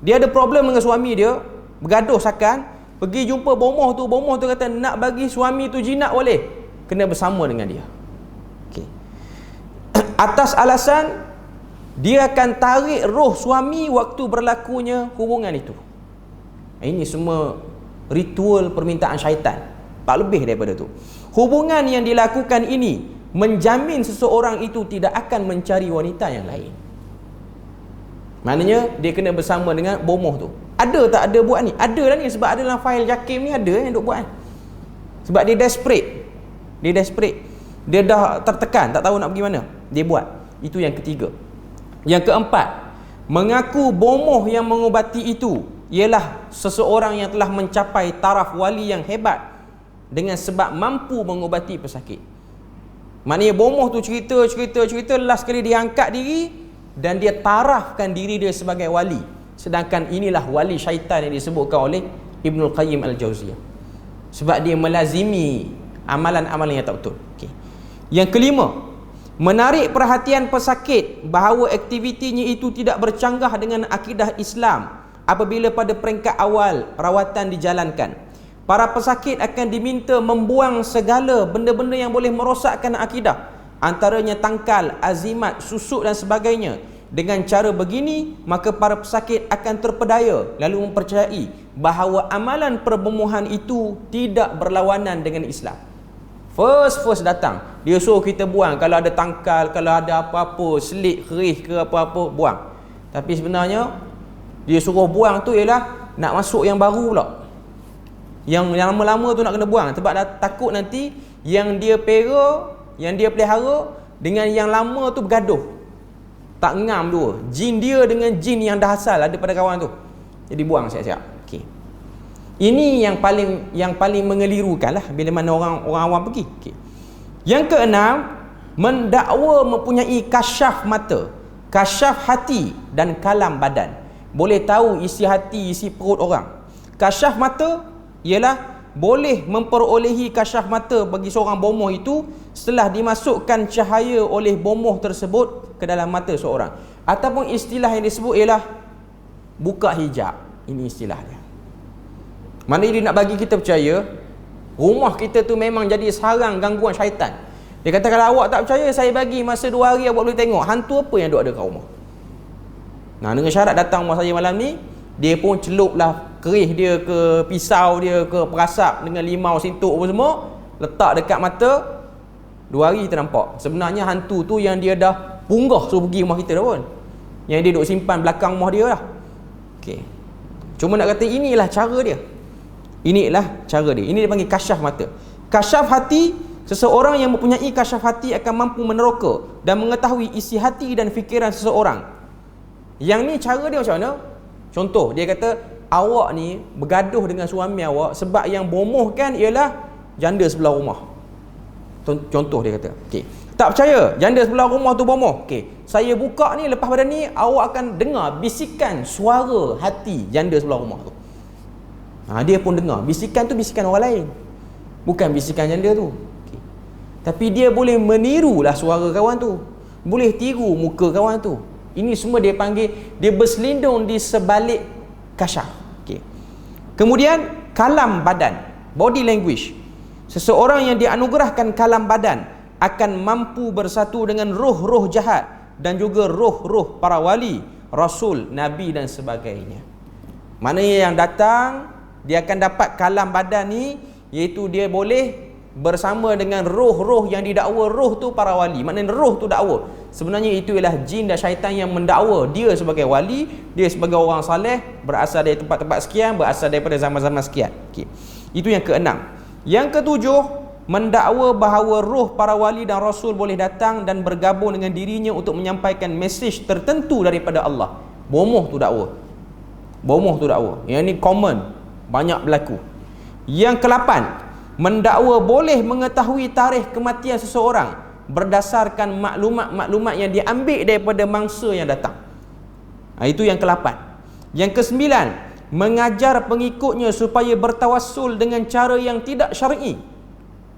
Speaker 1: Dia ada problem dengan suami dia, bergaduh sakan, pergi jumpa bomoh tu kata nak bagi suami tu jinak boleh, kena bersama dengan dia. Okay. Atas alasan dia akan tarik roh suami waktu berlakunya hubungan itu. Ini semua ritual permintaan syaitan, tak lebih daripada tu. Hubungan yang dilakukan ini menjamin seseorang itu tidak akan mencari wanita yang lain. Maknanya dia kena bersama dengan bomoh tu. Ada tak ada buat ni? Ada lah ni, sebab ada dalam fail JAKIM ni, ada yang duk buat. Sebab dia desperate. Dia dah tertekan, tak tahu nak pergi mana, dia buat. Itu yang ketiga. Yang keempat, mengaku bomoh yang mengubati itu ialah seseorang yang telah mencapai taraf wali yang hebat dengan sebab mampu mengubati pesakit. Maknanya bomoh tu cerita, last kali dia angkat diri dan dia tarafkan diri dia sebagai wali. Sedangkan inilah wali syaitan yang disebutkan oleh Ibnul Qayyim Al-Jauziyah. Sebab dia melazimi amalan-amalan yang tak betul. Okay. Yang kelima, menarik perhatian pesakit bahawa aktivitinya itu tidak bercanggah dengan akidah Islam. Apabila pada peringkat awal rawatan dijalankan, para pesakit akan diminta membuang segala benda-benda yang boleh merosakkan akidah, antaranya tangkal, azimat, susuk dan sebagainya. Dengan cara begini, maka para pesakit akan terpedaya lalu mempercayai bahawa amalan perbomohan itu tidak berlawanan dengan Islam. First datang, dia suruh kita buang. Kalau ada tangkal, kalau ada apa-apa, selit, kerih ke apa-apa, buang. Tapi sebenarnya dia suruh buang tu ialah nak masuk yang baru pula. Yang lama-lama tu nak kena buang. Sebab dah takut nanti yang dia pelihara dengan yang lama tu bergaduh, tak ngam dua. Jin dia dengan jin yang dah asal ada pada kawan tu. Jadi buang siap-siap. Okay. Ini yang paling mengelirukan lah bila mana orang awam pergi. Okay. Yang keenam, mendakwa mempunyai kasyaf mata, kasyaf hati dan kalam badan. Boleh tahu isi hati, isi perut orang. Kasyaf mata ialah boleh memperolehi kasyaf mata bagi seorang bomoh itu setelah dimasukkan cahaya oleh bomoh tersebut ke dalam mata seorang. Ataupun istilah yang disebut ialah buka hijab. Ini istilah dia. Maknanya dia nak bagi kita percaya rumah kita tu memang jadi sarang gangguan syaitan. Dia kata kalau awak tak percaya, saya bagi masa 2 hari awak boleh tengok hantu apa yang duk ada kat rumah. Nah, dengan syarat datang rumah saya malam ni, dia pun celuplah kerih dia ke, pisau dia ke, perasap dengan limau, sintuk apa semua, letak dekat mata, 2 hari kita nampak. Sebenarnya hantu tu yang dia dah punggah suruh pergi rumah kita dah pun. Yang dia duk simpan belakang rumah dia lah. Okey. Cuma nak kata inilah cara dia. Inilah cara dia. Ini dia panggil kasyaf mata. Kasyaf hati, seseorang yang mempunyai kasyaf hati akan mampu meneroka dan mengetahui isi hati dan fikiran seseorang. Yang ni cara dia macam mana? Contoh, dia kata awak ni bergaduh dengan suami awak sebab yang bomohkan ialah janda sebelah rumah. Contoh dia kata. Okey. Tak percaya, janda sebelah rumah tu bomoh. Okey. Saya buka ni, lepas pada ni awak akan dengar bisikan suara hati janda sebelah rumah tu. Dia pun dengar. Bisikan tu bisikan orang lain. Bukan bisikan janda tu. Okey. Tapi dia boleh menirulah suara kawan tu. Boleh tiru muka kawan tu. Ini semua dia panggil, dia berselindung di sebalik kasyaf. Okey. Kemudian kalam badan, body language. Seseorang yang dianugerahkan kalam badan akan mampu bersatu dengan roh-roh jahat dan juga roh-roh para wali, rasul, nabi dan sebagainya. Maknanya yang datang, dia akan dapat kalam badan ni, iaitu dia boleh bersama dengan roh-roh yang didakwa. Roh tu para wali, maknanya roh tu dakwa. Sebenarnya itu ialah jin dan syaitan yang mendakwa dia sebagai wali, dia sebagai orang saleh, berasal dari tempat-tempat sekian, berasal daripada zaman-zaman sekian. Okey. Itu yang keenam. Yang ketujuh, mendakwa bahawa roh para wali dan rasul boleh datang dan bergabung dengan dirinya untuk menyampaikan mesej tertentu daripada Allah. Bomoh tu dakwa. Bomoh tu dakwa. Yang ni common, banyak berlaku. Yang ke-8, mendakwa boleh mengetahui tarikh kematian seseorang berdasarkan maklumat-maklumat yang diambil daripada mangsa yang datang. Itu yang ke-8. Yang ke-9, mengajar pengikutnya supaya bertawassul dengan cara yang tidak syar'i.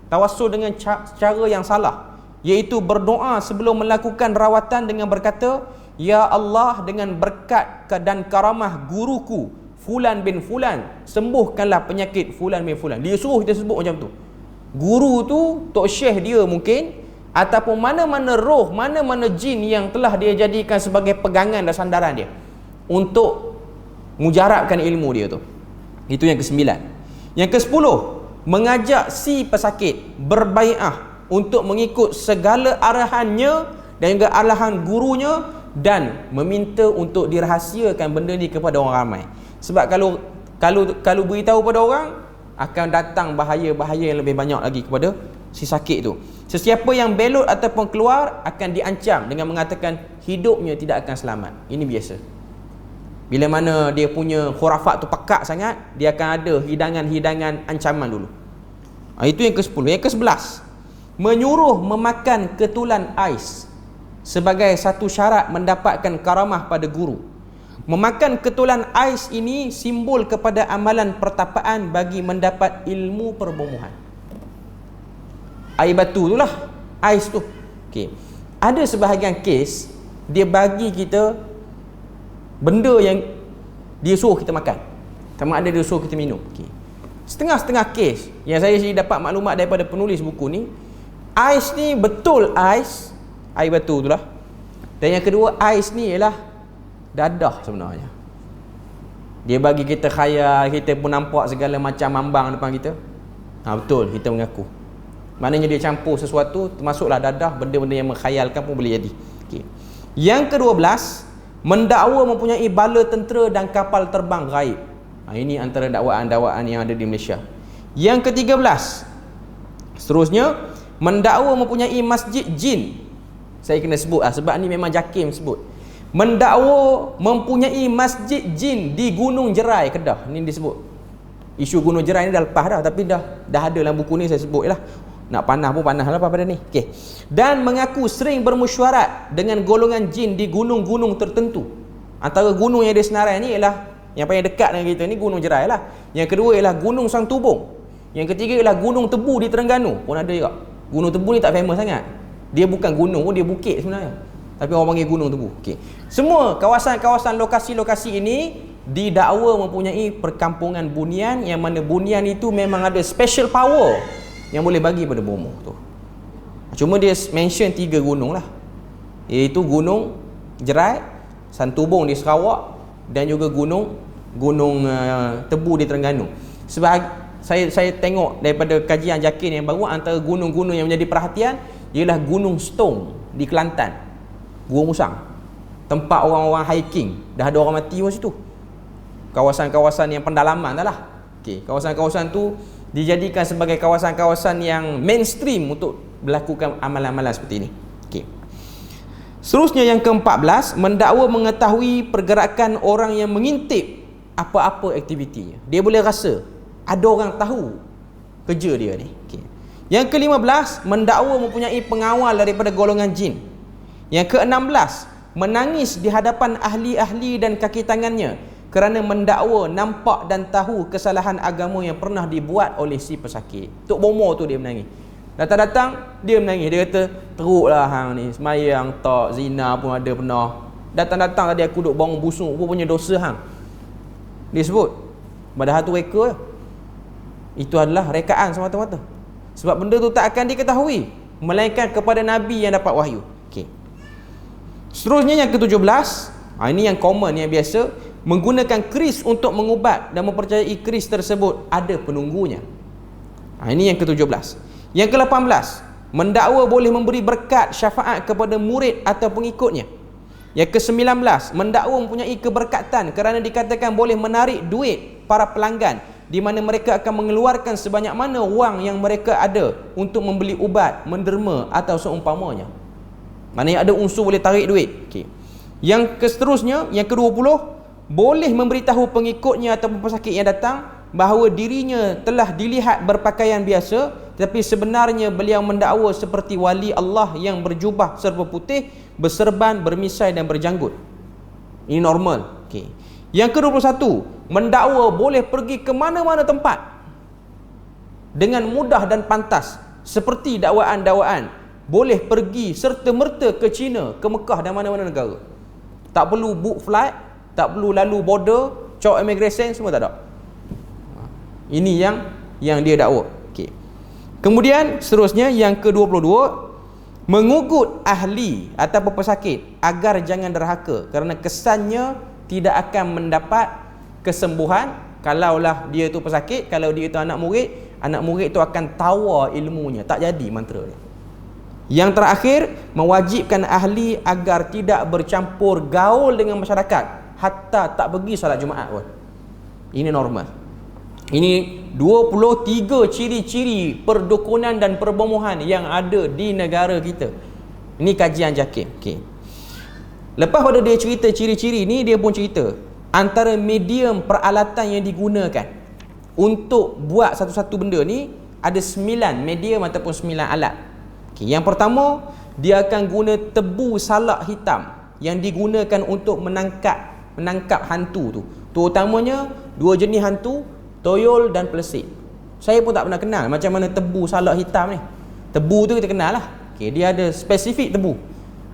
Speaker 1: Tawassul dengan cara yang salah, iaitu berdoa sebelum melakukan rawatan dengan berkata, Ya Allah, dengan berkat dan karamah guruku Fulan bin Fulan, sembuhkanlah penyakit Fulan bin Fulan. Dia suruh kita sebut macam tu. Guru tu, tok syekh dia mungkin, ataupun mana-mana roh, mana-mana jin yang telah dia jadikan sebagai pegangan dan sandaran dia untuk mujarabkan ilmu dia tu. Itu yang ke-9. Yang ke-10, mengajak si pesakit berbai'ah untuk mengikut segala arahannya dan juga arahan gurunya, dan meminta untuk dirahasiakan benda ni kepada orang ramai. Sebab kalau beritahu pada orang, akan datang bahaya-bahaya yang lebih banyak lagi kepada si sakit tu. Sesiapa yang belot ataupun keluar akan diancam dengan mengatakan hidupnya tidak akan selamat. Ini biasa. Bila mana dia punya khurafat tu pekat sangat, dia akan ada hidangan-hidangan ancaman dulu. Itu yang ke-10. Yang ke-11, menyuruh memakan ketulan ais sebagai satu syarat mendapatkan karamah pada guru. Memakan ketulan ais ini simbol kepada amalan pertapaan bagi mendapat ilmu perbomohan. Air batu itulah ais tu. Okey. Ada sebahagian kes dia bagi kita benda yang dia suruh kita makan, sama ada dia suruh kita minum. Okey. Setengah-setengah kes yang saya dapat maklumat daripada penulis buku ni, ais ni betul ais, air batu itulah. Dan yang kedua, ais ni ialah dadah sebenarnya. Dia bagi kita khayal, kita pun nampak segala macam mambang depan kita. Betul, kita mengaku. Maknanya dia campur sesuatu, termasuklah dadah, benda-benda yang menkhayalkan pun boleh jadi. Okay. Yang ke-12, mendakwa mempunyai bala tentera dan kapal terbang gaib. Ini antara dakwaan-dakwaan yang ada di Malaysia. Yang ke-13, seterusnya, mendakwa mempunyai masjid jin. Saya kena sebut sebab ni memang Jakim sebut. Mendakwa mempunyai masjid jin di Gunung Jerai, Kedah. Ni disebut. Isu Gunung Jerai ni dah lepas dah, tapi dah ada dalam buku ni, saya sebut lah. Nak panah pun panah lah pada ni. Okay. Dan mengaku sering bermesyuarat dengan golongan jin di gunung-gunung tertentu. Antara gunung yang ada senarai ni ialah, yang paling dekat dengan kita ni Gunung Jerai lah. Yang kedua ialah Gunung Sang Tubong. Yang ketiga ialah Gunung Tebu di Terengganu. Pun ada juga. Gunung Tebu ni tak famous sangat. Dia bukan gunung, dia bukit sebenarnya. Tapi orang panggil Gunung Tebu. Okay. Semua kawasan-kawasan lokasi-lokasi ini didakwa mempunyai perkampungan bunian, yang mana bunian itu memang ada special power yang boleh bagi pada bomoh tu. Cuma dia mention 3 gunung lah, iaitu Gunung Jerai, Santubong di Sarawak, dan juga Gunung Gunung Tebu di Terengganu. Sebab saya tengok daripada kajian Jakin yang baru, antara gunung-gunung yang menjadi perhatian ialah Gunung Stong di Kelantan, Gua Musang, tempat orang-orang hiking. Dah ada orang mati di situ. Kawasan-kawasan yang pendalaman dah lah. Kawasan-kawasan tu dijadikan sebagai kawasan-kawasan yang mainstream untuk melakukan amalan-amalan seperti ini. Seterusnya yang ke-14, mendakwa mengetahui pergerakan orang yang mengintip apa-apa aktivitinya. Dia boleh rasa ada orang tahu kerja dia ni. Yang ke-15, mendakwa mempunyai pengawal daripada golongan jin. Yang ke-16, menangis di hadapan ahli-ahli dan kaki tangannya kerana mendakwa nampak dan tahu kesalahan agama yang pernah dibuat oleh si pesakit. Tok Bomo tu dia menangis. Datang-datang dia menangis. Dia kata, teruklah hang ni, semayang tak, zina pun ada pernah. Datang-datang tadi aku duk bangun busuk, apa punya dosa hang. Dia sebut. Padahal tu reka. Itu adalah rekaan semata-mata. Sebab benda tu tak akan diketahui melainkan kepada Nabi yang dapat wahyu. Seterusnya yang ke-17, ini yang common, yang biasa, menggunakan keris untuk mengubat dan mempercayai keris tersebut ada penunggunya. Ini yang ke-17. Yang ke-18, mendakwa boleh memberi berkat syafaat kepada murid atau pengikutnya. Yang ke-19, mendakwa mempunyai keberkatan kerana dikatakan boleh menarik duit para pelanggan, di mana mereka akan mengeluarkan sebanyak mana wang yang mereka ada untuk membeli ubat, menderma atau seumpamanya. Maknanya ada unsur boleh tarik duit. Yang seterusnya, yang ke-20, boleh memberitahu pengikutnya atau pesakit yang datang bahawa dirinya telah dilihat berpakaian biasa, tetapi sebenarnya beliau mendakwa seperti wali Allah yang berjubah serba putih, berserban, bermisai dan berjanggut. Ini normal. Yang ke-21, mendakwa boleh pergi ke mana-mana tempat dengan mudah dan pantas, seperti dakwaan-dakwaan boleh pergi serta-merta ke China, ke Mekah dan mana-mana negara. Tak perlu book flight, tak perlu lalu border, cek immigration, semua tak ada. Ini yang dia dakwa. Kemudian seterusnya yang ke-22, mengugut ahli atau pesakit agar jangan derhaka kerana kesannya tidak akan mendapat kesembuhan. Kalaulah dia tu pesakit, kalau dia tu anak murid tu akan tawar ilmunya, tak jadi mantra dia. Yang terakhir, mewajibkan ahli agar tidak bercampur gaul dengan masyarakat hatta tak pergi salat Jumaat pun. Ini normal. Ini 23 ciri-ciri perdukunan dan perbomohan yang ada di negara kita. Ini kajian Jakin. Lepas pada dia cerita ciri-ciri ni, dia pun cerita antara medium peralatan yang digunakan untuk buat satu-satu benda ni ada 9 medium ataupun 9 alat. Yang pertama, dia akan guna tebu salak hitam yang digunakan untuk menangkap hantu tu. Terutamanya dua jenis hantu, toyol dan pelesit. Saya pun tak pernah kenal macam mana tebu salak hitam ni. Tebu tu kita kenal lah. Dia ada spesifik tebu.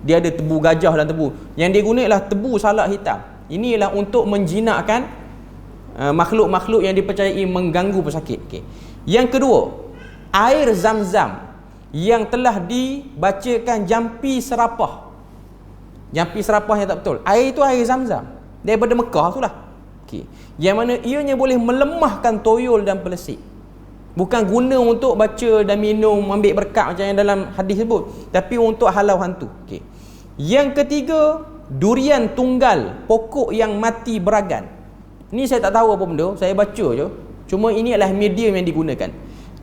Speaker 1: Dia ada tebu gajah dan tebu. Yang dia guna ialah tebu salak hitam. Ini ialah untuk menjinakkan makhluk-makhluk yang dipercayai mengganggu pesakit. Yang kedua, air zam-zam yang telah dibacakan jampi serapah. Jampi serapah yang tak betul. Air itu air zam-zam daripada Mekah tu lah. Yang mana ianya boleh melemahkan toyol dan pelesit. Bukan guna untuk baca dan minum, ambil berkat macam yang dalam hadis sebut, tapi untuk halau hantu. Yang ketiga, durian tunggal, pokok yang mati beragan. Ni saya tak tahu apa benda, saya baca je. Cuma ini adalah medium yang digunakan.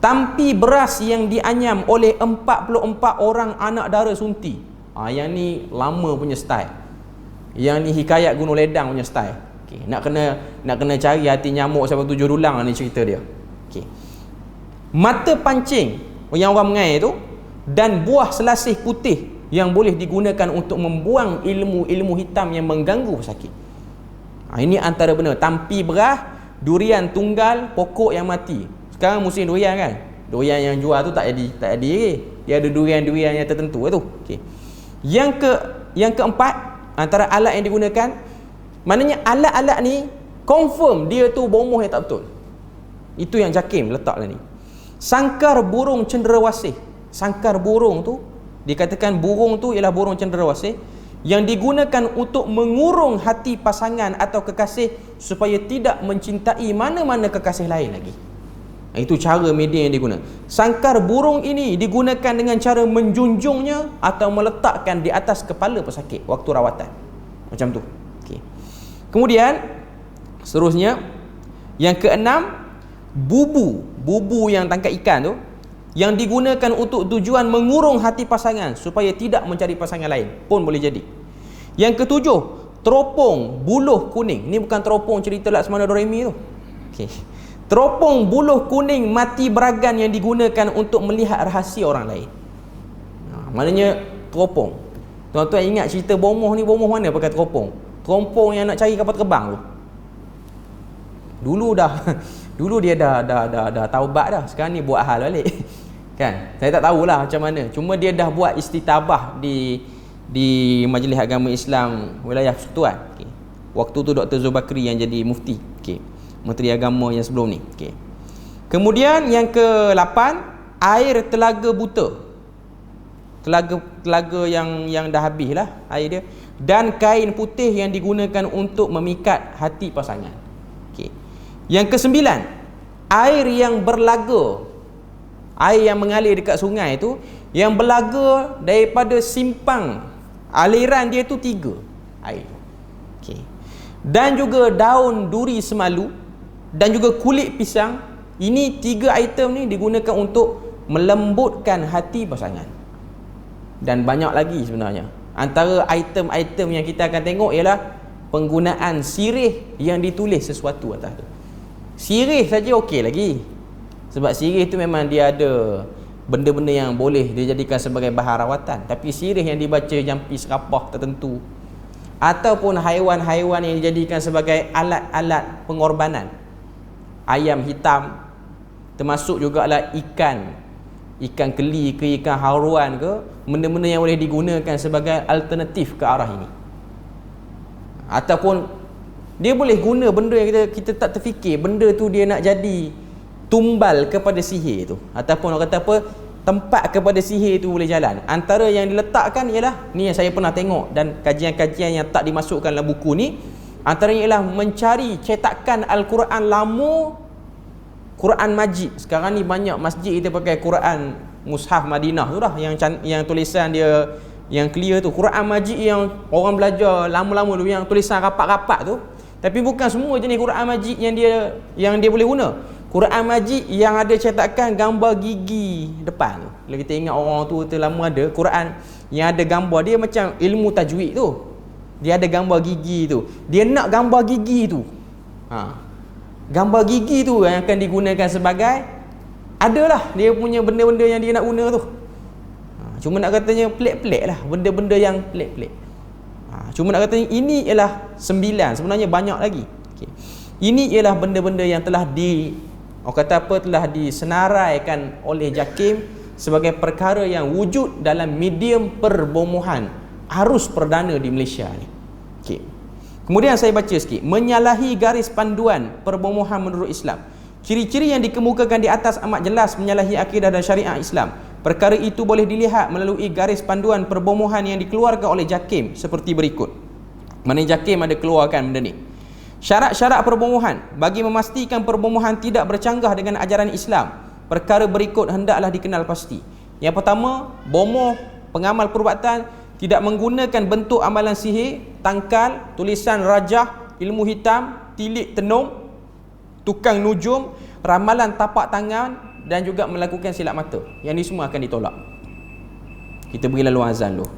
Speaker 1: Tampi beras yang dianyam oleh 44 orang anak dara sunti. Yang ni lama punya style. Yang ni hikayat Gunung Ledang punya style. Nak kena cari hati nyamuk sampai 7 dulang ni cerita dia. Mata pancing yang orang mengai tu, dan buah selasih putih yang boleh digunakan untuk membuang ilmu-ilmu hitam yang mengganggu pesakit. Ini antara benda. Tampi beras, durian tunggal, pokok yang mati. Sekarang musim durian kan. Durian yang jual tu tak jadi dia ada durian-durian yang tertentu tu. Yang keempat, antara alat yang digunakan, maknanya alat-alat ni confirm dia tu bomoh yang tak betul. Itu yang Jakim letaklah ni. Sangkar burung cenderawasih. Sangkar burung tu, dikatakan burung tu ialah burung cenderawasih yang digunakan untuk mengurung hati pasangan atau kekasih supaya tidak mencintai mana-mana kekasih lain lagi. Itu cara media yang digunakan. Sangkar burung ini digunakan dengan cara menjunjungnya atau meletakkan di atas kepala pesakit waktu rawatan. Macam tu. Okey. Kemudian seterusnya, yang keenam, bubu yang tangkap ikan tu yang digunakan untuk tujuan mengurung hati pasangan supaya tidak mencari pasangan lain pun boleh jadi. Yang ketujuh, teropong buluh kuning. Ni bukan teropong cerita Laksmana Doremi tu. Okey. Teropong buluh kuning mati beragan yang digunakan untuk melihat rahsia orang lain. Maknanya teropong. Tuan-tuan ingat cerita bomoh ni, bomoh mana pakai teropong? Teropong yang nak cari kapal terbang tu. Dulu dia dah taubat dah. Sekarang ni buat hal balik. Kan? Saya tak tahulah macam mana. Cuma dia dah buat istitabah di Majlis Agama Islam Wilayah Persekutuan. Okay. Waktu tu Dr. Zubakri yang jadi mufti. Okay. Menteri Agama yang sebelum ni. Okay. Kemudian yang ke-8, air telaga buta. Telaga yang dah habis lah air dia. Dan kain putih yang digunakan untuk memikat hati pasangan. Okay. Yang ke-9, air yang berlaga. Air yang mengalir dekat sungai tu, yang berlaga daripada simpang aliran dia tu 3 air. Okay. Dan juga daun duri semalu dan juga kulit pisang. Ini 3 item ni digunakan untuk melembutkan hati pasangan. Dan banyak lagi sebenarnya. Antara item-item yang kita akan tengok ialah penggunaan sirih yang ditulis sesuatu atas tu. Sirih saja okey lagi. Sebab sirih tu memang dia ada benda-benda yang boleh dijadikan sebagai bahan rawatan. Tapi sirih yang dibaca jampi serapah tertentu, ataupun haiwan-haiwan yang dijadikan sebagai alat-alat pengorbanan, ayam hitam, termasuk jugalah ikan keli ke ikan haruan ke, benda-benda yang boleh digunakan sebagai alternatif ke arah ini. Ataupun dia boleh guna benda yang kita tak terfikir, benda tu dia nak jadi tumbal kepada sihir tu, ataupun orang kata apa, tempat kepada sihir tu boleh jalan. Antara yang diletakkan ialah, ni yang saya pernah tengok dan kajian-kajian yang tak dimasukkan dalam buku ni, antaranya ialah mencari cetakan Al-Quran lama, Quran Majid. Sekarang ni banyak masjid kita pakai Quran Mushaf Madinah tu dah, yang tulisan dia yang clear tu. Quran Majid yang orang belajar lama-lama tu, yang tulisan rapat-rapat tu. Tapi bukan semua jenis Quran Majid yang dia boleh guna. Quran Majid yang ada cetakan gambar gigi depan tu. Kalau kita ingat orang tu lama ada Quran yang ada gambar, dia macam ilmu tajwid tu. Dia ada gambar gigi tu. Dia nak gambar gigi tu. Gambar gigi tu yang akan digunakan sebagai, adalah dia punya benda-benda yang dia nak guna tu. Cuma nak katanya pelik-pelik lah, benda-benda yang pelik-pelik. Cuma nak katanya ini ialah 9, sebenarnya banyak lagi. Okay. Ini ialah benda-benda yang telah telah disenaraikan oleh JAKIM sebagai perkara yang wujud dalam medium perbomohan arus perdana di Malaysia ni. Okay. Kemudian saya baca sikit. Menyalahi garis panduan perbomohan menurut Islam. Ciri-ciri yang dikemukakan di atas amat jelas menyalahi akidah dan syariat Islam. Perkara itu boleh dilihat melalui garis panduan perbomohan yang dikeluarkan oleh JAKIM seperti berikut. Mana JAKIM ada keluarkan benda ni. Syarat-syarat perbomohan. Bagi memastikan perbomohan tidak bercanggah dengan ajaran Islam, perkara berikut hendaklah dikenal pasti. Yang pertama, bomoh pengamal perubatan tidak menggunakan bentuk amalan sihir, tangkal, tulisan rajah, ilmu hitam, tilik tenung, tukang nujum, ramalan tapak tangan dan juga melakukan silap mata. Yang ni semua akan ditolak. Kita beri laluan azan dulu.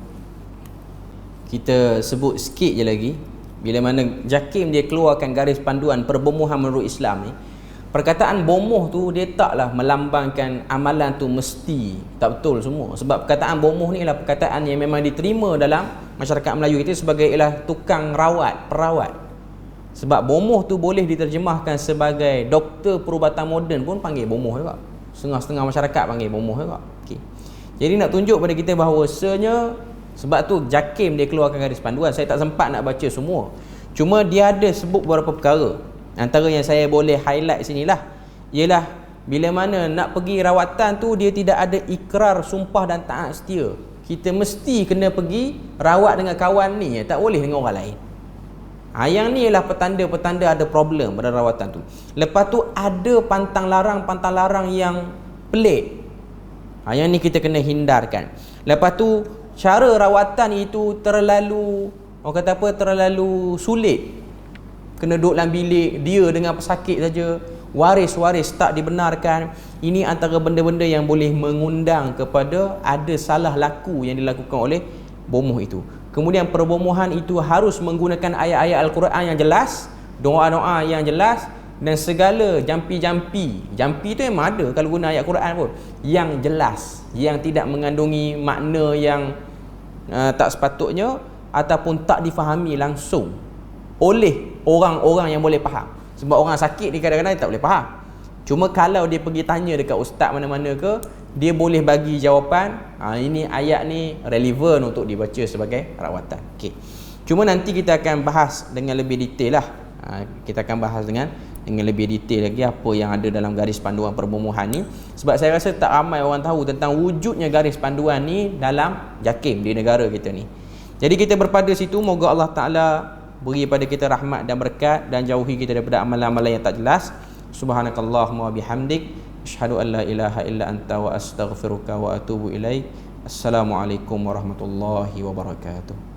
Speaker 1: Kita sebut sikit je lagi. Bila mana JAKIM dia keluarkan garis panduan perbomohan menurut Islam ni, perkataan bomoh tu dia taklah melambangkan amalan tu mesti tak betul semua. Sebab perkataan bomoh ni ialah perkataan yang memang diterima dalam masyarakat Melayu kita sebagai ialah tukang rawat, perawat. Sebab bomoh tu boleh diterjemahkan sebagai doktor perubatan moden pun panggil bomoh juga. Setengah-setengah masyarakat panggil bomoh juga. Okay. Jadi nak tunjuk pada kita bahawasanya, sebab tu JAKIM dia keluarkan garis panduan. Saya tak sempat nak baca semua. Cuma dia ada sebut beberapa perkara. Antara yang saya boleh highlight sinilah, ialah bila mana nak pergi rawatan tu dia tidak ada ikrar, sumpah dan taat setia. kita mesti kena pergi rawat dengan kawan ni, tak boleh dengan orang lain. Yang ni ialah petanda-petanda ada problem pada rawatan tu. Lepas tu ada pantang larang yang pelik. Yang ni kita kena hindarkan. Lepas tu cara rawatan itu terlalu, orang kata apa, terlalu sulit. Kena duduk dalam bilik dia dengan pesakit saja, waris tak dibenarkan. Ini antara benda-benda yang boleh mengundang kepada ada salah laku yang dilakukan oleh bomoh itu. Kemudian perbomohan itu harus menggunakan ayat-ayat Al-Quran yang jelas, doa-doa yang jelas, dan segala jampi tu memang ada kalau guna ayat Quran pun, yang jelas, yang tidak mengandungi makna yang tak sepatutnya ataupun tak difahami langsung oleh orang-orang yang boleh faham. Sebab orang sakit ni kadang-kadang tak boleh faham. Cuma kalau dia pergi tanya dekat ustaz mana-mana ke, dia boleh bagi jawapan, ini ayat ni relevan untuk dibaca sebagai rawatan. Okey. Cuma nanti kita akan bahas dengan lebih detail lah. Kita akan bahas dengan lebih detail lagi apa yang ada dalam garis panduan perbomohan ni. Sebab saya rasa tak ramai orang tahu tentang wujudnya garis panduan ni dalam JAKIM di negara kita ni. Jadi kita berpada situ, moga Allah Ta'ala beri pada kita rahmat dan berkat dan jauhi kita daripada amalan-amalan yang tak jelas. Subhanakallahumma wa bihamdik, asyhadu an la ilaha illa anta wa astaghfiruka wa atubu ilaik. Assalamualaikum warahmatullahi wabarakatuh.